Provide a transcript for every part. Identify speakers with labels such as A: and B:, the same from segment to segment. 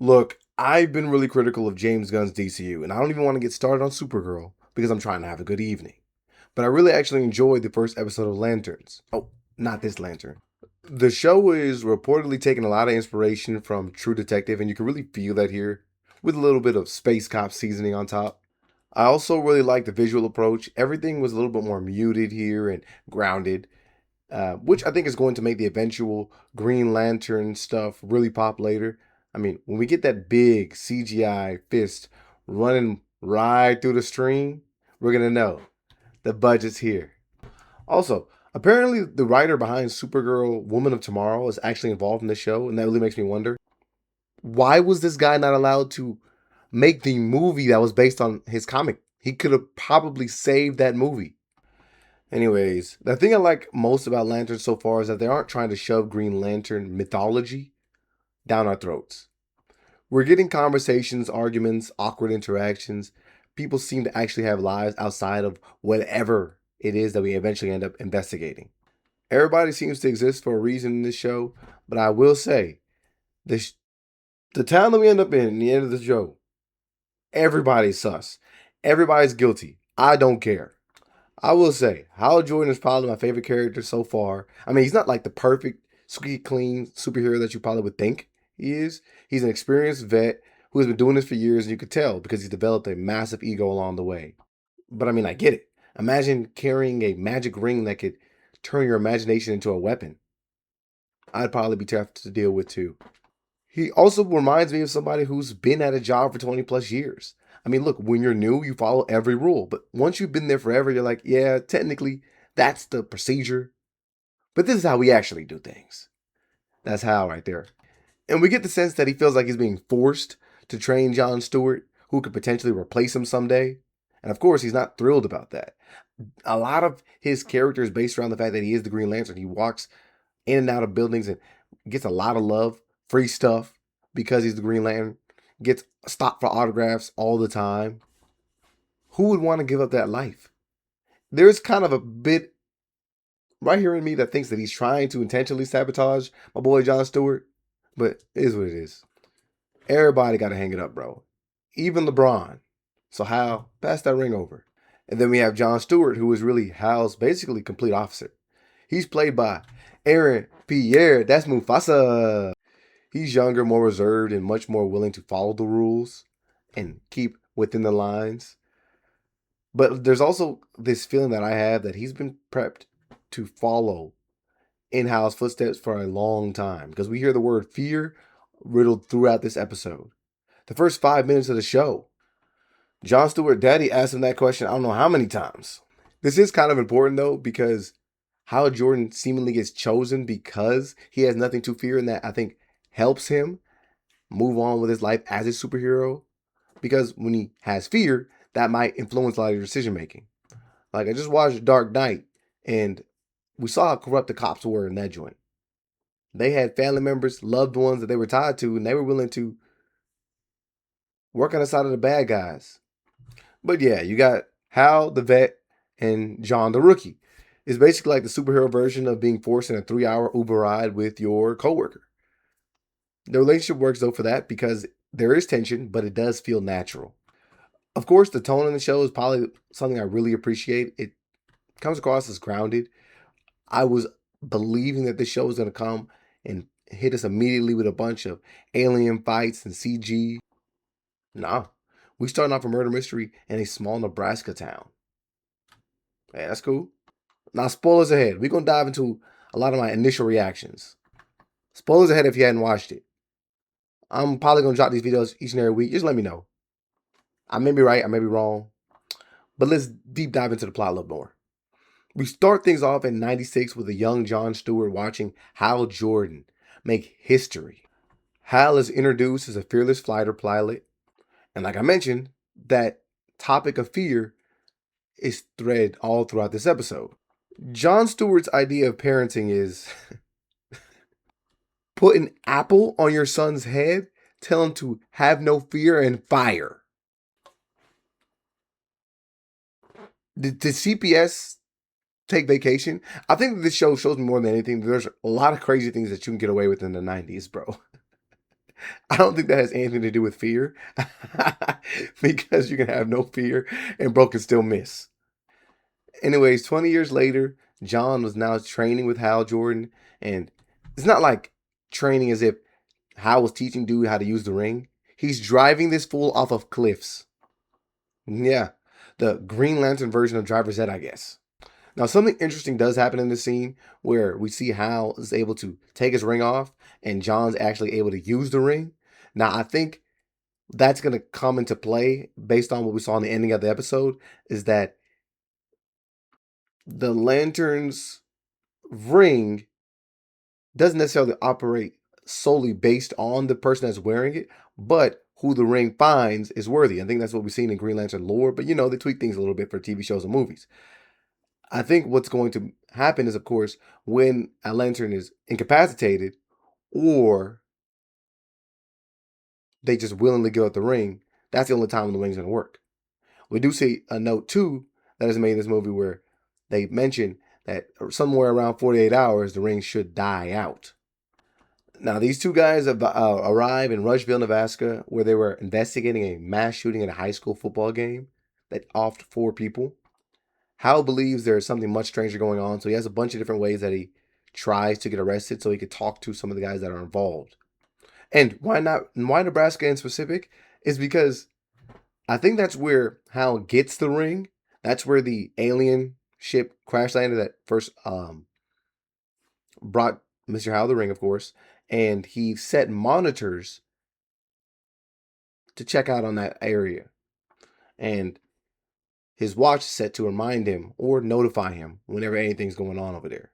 A: Look, I've been really critical of James Gunn's DCU, and I don't even want to get started on Supergirl because I'm trying to have a good evening. But I really actually enjoyed the first episode of Lanterns. Oh, not this lantern. The show is reportedly taking a lot of inspiration from True Detective, and you can really feel that here, with a little bit of space cop seasoning on top. I also really like the visual approach. Everything was a little bit more muted here and grounded, which I think is going to make the eventual Green Lantern stuff really pop later. I mean, when we get that big CGI fist running right through the stream, we're going to know the budget's here. Also, apparently the writer behind Supergirl Woman of Tomorrow is actually involved in the show, and that really makes me wonder, why was this guy not allowed to make the movie that was based on his comic? He could have probably saved that movie. Anyways, the thing I like most about Lanterns so far is that they aren't trying to shove Green Lantern mythology down our throats. We're getting conversations, arguments, awkward interactions. People seem to actually have lives outside of whatever it is that we eventually end up investigating. Everybody seems to exist for a reason in this show, but I will say, this, the town that we end up in the end of the show, everybody's sus. Everybody's guilty. I don't care. I will say, Hal Jordan is probably my favorite character so far. I mean, he's not like the perfect, squeaky clean superhero that you probably would think he is. He's an experienced vet who has been doing this for years, and you could tell because he's developed a massive ego along the way. But I mean, I get it. Imagine carrying a magic ring that could turn your imagination into a weapon. I'd probably be tough to deal with too. He also reminds me of somebody who's been at a job for 20 plus years. I mean, look, when you're new, you follow every rule. But once you've been there forever, you're like, yeah, technically, that's the procedure. But this is how we actually do things. That's how right there. And we get the sense that he feels like he's being forced to train John Stewart, who could potentially replace him someday. And of course, he's not thrilled about that. A lot of his character is based around the fact that he is the Green Lantern. He walks in and out of buildings and gets a lot of love, free stuff because he's the Green Lantern. Gets stopped for autographs all the time. Who would want to give up that life? There's kind of a bit right here in me that thinks that he's trying to intentionally sabotage my boy John Stewart, but it is what it is. Everybody got to hang it up, bro. Even LeBron. So Hal, pass that ring over. And then we have John Stewart, who is really Hal's basically complete opposite. He's played by Aaron Pierre. That's Mufasa. He's younger, more reserved, and much more willing to follow the rules and keep within the lines. But there's also this feeling that I have that he's been prepped to follow in Hal's footsteps for a long time because we hear the word fear riddled throughout this episode. The first 5 minutes of the show, John Stewart Daddy asked him that question I don't know how many times. This is kind of important though because Hal Jordan seemingly gets chosen because he has nothing to fear, and that I think helps him move on with his life as a superhero. Because when he has fear, that might influence a lot of your decision making. Like I just watched Dark Knight, and we saw how corrupt the cops were in that joint. They had family members, loved ones that they were tied to, and they were willing to work on the side of the bad guys. But yeah, you got Hal the vet and John the rookie. It's basically like the superhero version of being forced in a 3-hour Uber ride with your coworker. The relationship works though for that because there is tension, but it does feel natural. Of course, the tone in the show is probably something I really appreciate. It comes across as grounded. I was believing that this show was going to come and hit us immediately with a bunch of alien fights and CG. Nah, we starting off a murder mystery in a small Nebraska town. Hey, that's cool. Now, spoilers ahead. We're going to dive into a lot of my initial reactions. Spoilers ahead if you hadn't watched it. I'm probably going to drop these videos each and every week. Just let me know. I may be right, I may be wrong. But let's deep dive into the plot a little more. We start things off in 96 with a young John Stewart watching Hal Jordan make history. Hal is introduced as a fearless fighter pilot. And like I mentioned, that topic of fear is thread all throughout this episode. John Stewart's idea of parenting is put an apple on your son's head, tell him to have no fear and fire. Did CPS take vacation? I think that this show shows me more than anything, there's a lot of crazy things that you can get away with in the 90s, bro. I don't think that has anything to do with fear because you can have no fear and bro can still miss. Anyways, 20 years later, John was now training with Hal Jordan, and it's not like training as if Hal was teaching dude how to use the ring. He's driving this fool off of cliffs. Yeah, the Green Lantern version of driver's ed, I guess. Now, something interesting does happen in this scene where we see Hal is able to take his ring off and John's actually able to use the ring. Now, I think that's going to come into play based on what we saw in the ending of the episode, is that the Lantern's ring doesn't necessarily operate solely based on the person that's wearing it, but who the ring finds is worthy. I think that's what we've seen in Green Lantern lore, but they tweak things a little bit for TV shows and movies. I think what's going to happen is, of course, when a lantern is incapacitated or they just willingly give up the ring, that's the only time when the ring's going to work. We do see a note, too, that is made in this movie where they mention that somewhere around 48 hours, the ring should die out. Now, these two guys arrive in Rushville, Nebraska, where they were investigating a mass shooting at a high school football game that offed 4 people. Hal believes there is something much stranger going on, so he has a bunch of different ways that he tries to get arrested so he could talk to some of the guys that are involved. And why Nebraska in specific is because I think that's where Hal gets the ring. That's where the alien ship crash landed that first brought Mr. Hal the ring, of course, and he set monitors to check out on that area. And his watch is set to remind him or notify him whenever anything's going on over there.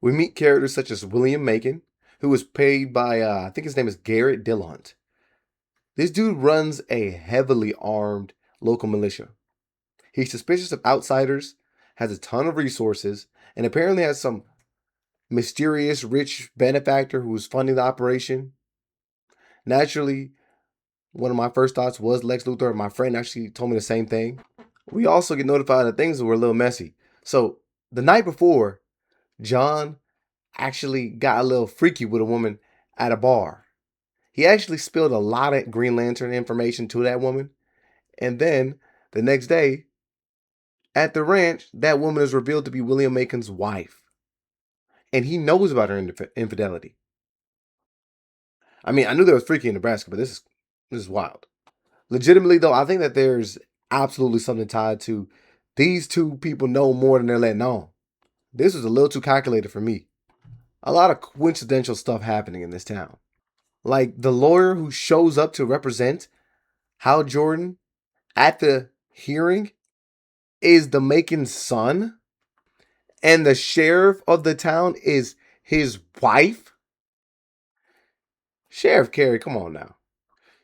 A: We meet characters such as William Macon, who was played by, I think his name is Garrett Dillahunt. This dude runs a heavily armed local militia. He's suspicious of outsiders, has a ton of resources, and apparently has some mysterious rich benefactor who's funding the operation. Naturally, one of my first thoughts was Lex Luthor. My friend actually told me the same thing. We also get notified that things were a little messy. So the night before, John actually got a little freaky with a woman at a bar. He actually spilled a lot of Green Lantern information to that woman. And then the next day, at the ranch, that woman is revealed to be William Macon's wife. And he knows about her infidelity. I mean, I knew there was freaky in Nebraska, but this is wild. Legitimately, though, I think that there's absolutely something tied to these two people know more than they're letting on. This was a little too calculated for me. A lot of coincidental stuff happening in this town. Like the lawyer who shows up to represent Hal Jordan at the hearing is the Macon's son, and the sheriff of the town is his wife. Sheriff Carey, come on now.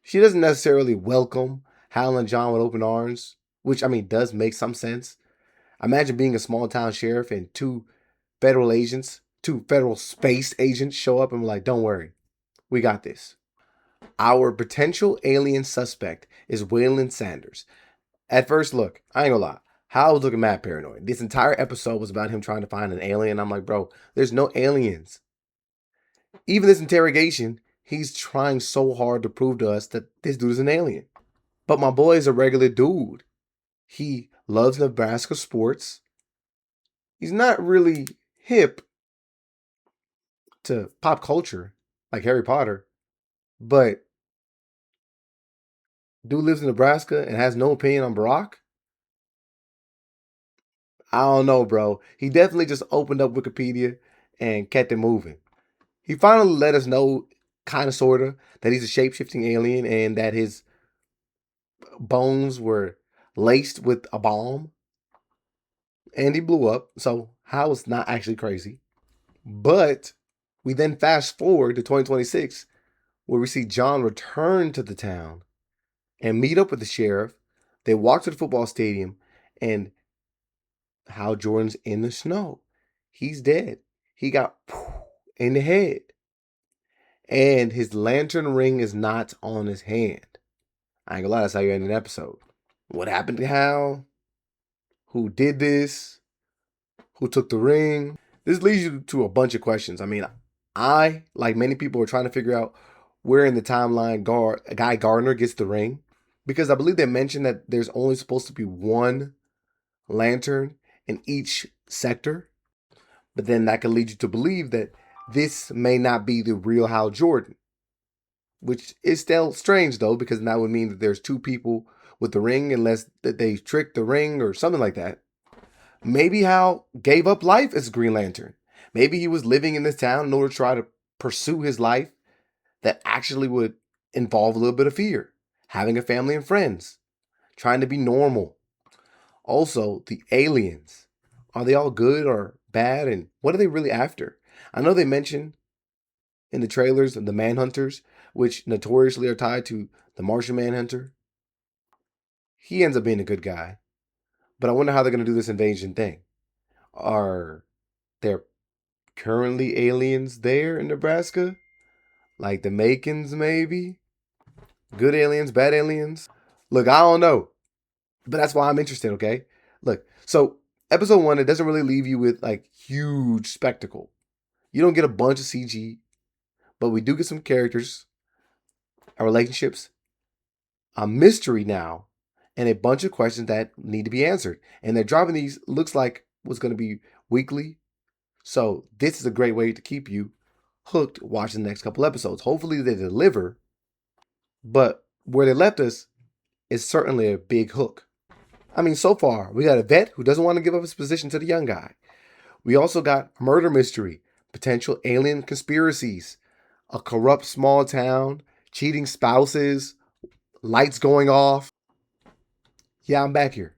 A: She doesn't necessarily welcome Hal and John with open arms, which, I mean, does make some sense. Imagine being a small town sheriff and 2 federal agents, 2 federal space agents show up and be like, don't worry, we got this. Our potential alien suspect is Waylon Sanders. At first look, I ain't gonna lie, Hal was looking mad paranoid. This entire episode was about him trying to find an alien. I'm like, bro, there's no aliens. Even this interrogation, he's trying so hard to prove to us that this dude is an alien. But my boy is a regular dude. He loves Nebraska sports. He's not really hip to pop culture like Harry Potter, but dude lives in Nebraska and has no opinion on Barack. I don't know, bro. He definitely just opened up Wikipedia and kept it moving. He finally let us know, kind of, sort of, that he's a shape-shifting alien and that his bones were laced with a bomb. And he blew up, so Hal was not actually crazy. But we then fast forward to 2026, where we see John return to the town and meet up with the sheriff. They walk to the football stadium, and Hal Jordan's in the snow. He's dead. He got in the head. And his lantern ring is not on his hand. I ain't gonna lie, that's how you end an episode. What happened to Hal? Who did this? Who took the ring? This leads you to a bunch of questions. I mean, I, like many people, are trying to figure out where in the timeline Guy Gardner gets the ring. Because I believe they mentioned that there's only supposed to be one lantern in each sector. But then that could lead you to believe that this may not be the real Hal Jordan. Which is still strange, though, because that would mean that there's two people with the ring, unless that they tricked the ring or something like that. Maybe Hal gave up life as Green Lantern. Maybe he was living in this town in order to try to pursue his life that actually would involve a little bit of fear, having a family and friends, trying to be normal. Also, the aliens. Are they all good or bad? And what are they really after? I know they mentioned in the trailers the Manhunters, which notoriously are tied to the Martian Manhunter. He ends up being a good guy. But I wonder how they're going to do this invasion thing. Are there currently aliens there in Nebraska? Like the Makins, maybe? Good aliens, bad aliens? Look, I don't know. But that's why I'm interested, okay? Look, so episode 1, it doesn't really leave you with like huge spectacle. You don't get a bunch of CG, but we do get some characters, relationships, a mystery now, and a bunch of questions that need to be answered. And they're dropping these, looks like what's going to be weekly. So this is a great way to keep you hooked watching the next couple episodes. Hopefully they deliver, but where they left us is certainly a big hook. I mean, so far, we got a vet who doesn't want to give up his position to the young guy. We also got murder mystery, potential alien conspiracies, a corrupt small town, cheating spouses, lights going off. Yeah, I'm back here.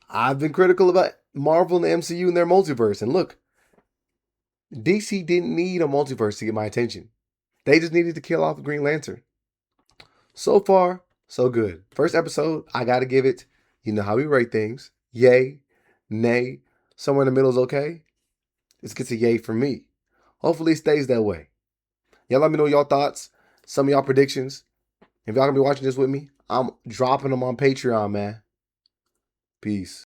A: I've been critical about Marvel and the MCU and their multiverse. And look, DC didn't need a multiverse to get my attention. They just needed to kill off the Green Lantern. So far, so good. First episode, I got to give it, you know how we rate things. Yay, nay, somewhere in the middle is okay. This gets a yay from me. Hopefully it stays that way. Y'all let me know your thoughts, some of y'all predictions. If y'all gonna be watching this with me, I'm dropping them on Patreon, man. Peace.